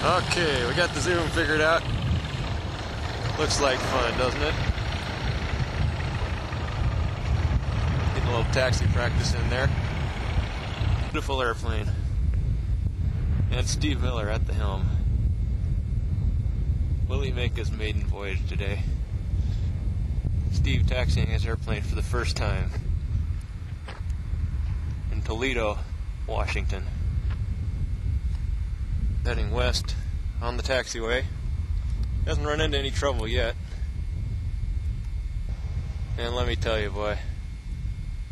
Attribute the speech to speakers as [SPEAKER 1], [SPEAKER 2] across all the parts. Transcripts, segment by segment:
[SPEAKER 1] Okay, we got the zoom figured out. Looks like fun, doesn't it? Getting a little taxi practice in there. Beautiful airplane. And Steve Miller at the helm. Will he make his maiden voyage today? Steve taxiing his airplane for the first time in Toledo, Washington. Heading west on the taxiway. Hasn't run into any trouble yet. And let me tell you, boy,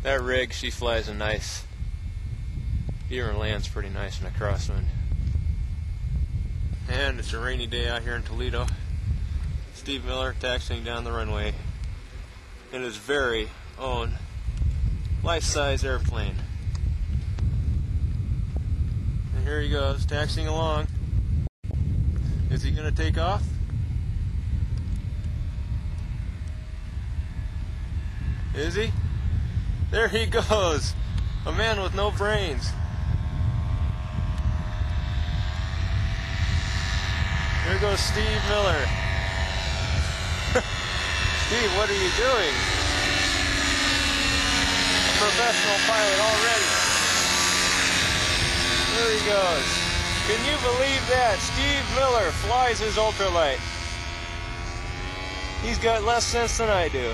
[SPEAKER 1] that rig, she flies a nice, even lands pretty nice in a crosswind. And it's a rainy day out here in Toledo. Steve Miller taxiing down the runway in his very own life-size airplane. And here he goes, taxiing along. Is he going to take off? Is he? There he goes! A man with no brains. There goes Steve Miller. Steve, what are you doing? A professional pilot already. There he goes. Can you believe that? Steve Miller flies his ultralight. He's got less sense than I do.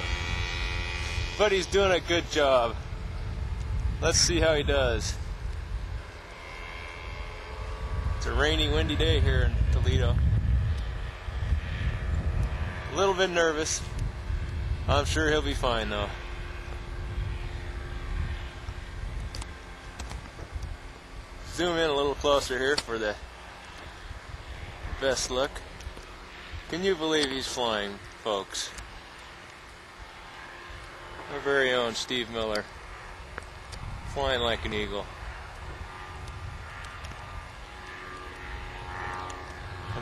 [SPEAKER 1] But he's doing a good job. Let's see how he does. It's a rainy, windy day here in Toledo. A little bit nervous. I'm sure he'll be fine though. Zoom in a little closer here for the best look. Can you believe he's flying, folks? Our very own Steve Miller, flying like an eagle.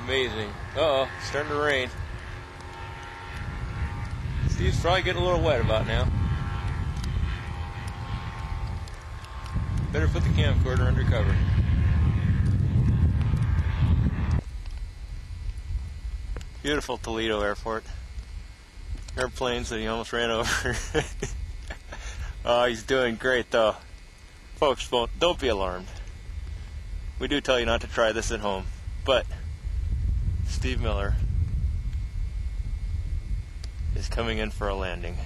[SPEAKER 1] Amazing. Uh-oh, it's starting to rain. Steve's probably getting a little wet about now. Better put the camcorder under cover. Beautiful Toledo Airport. Airplanes that he almost ran over. Oh, he's doing great though. Folks, don't be alarmed. We do tell you not to try this at home, but Steve Miller is coming in for a landing.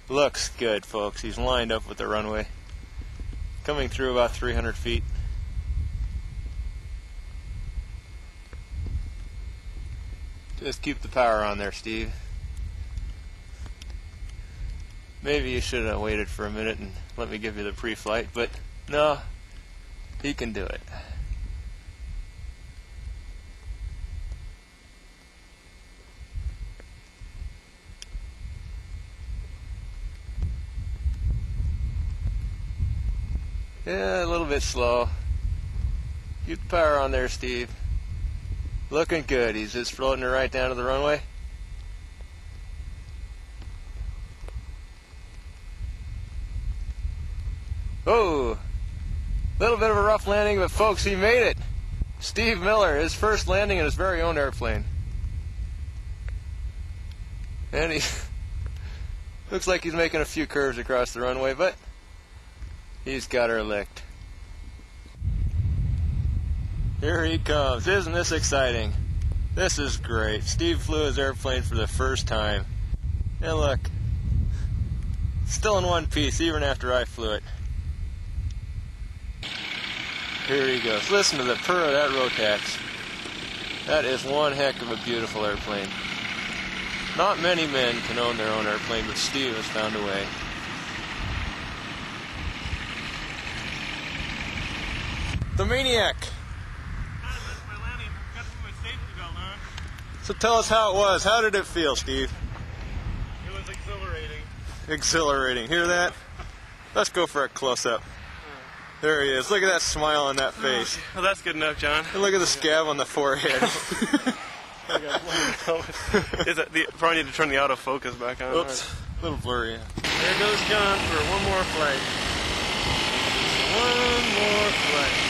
[SPEAKER 1] Looks good, folks. He's lined up with the runway. Coming through about 300 feet. Just keep the power on there, Steve. Maybe you should have waited for a minute and let me give you the pre-flight, but no, he can do it. Yeah, a little bit slow. Keep the power on there, Steve. Looking good. He's just floating it right down to the runway. Oh, little bit of a rough landing, but folks, he made it. Steve Miller, his first landing in his very own airplane. And he looks like he's making a few curves across the runway, but he's got her licked. Here he comes. Isn't this exciting? This is great. Steve flew his airplane for the first time. And look, still in one piece even after I flew it. Here he goes. Listen to the purr of that Rotax. That is one heck of a beautiful airplane. Not many men can own their own airplane, but Steve has found a way. The Maniac. So tell us how it was. How did it feel, Steve?
[SPEAKER 2] It was exhilarating.
[SPEAKER 1] Exhilarating. Hear that? Let's go for a close-up. There he is. Look at that smile on that face.
[SPEAKER 2] Well, that's good enough, John.
[SPEAKER 1] And look at the scab on the forehead.
[SPEAKER 2] I got Is that probably need to turn the autofocus back on.
[SPEAKER 1] Oops, a little blurry.
[SPEAKER 2] There goes John for one more flight. One more flight.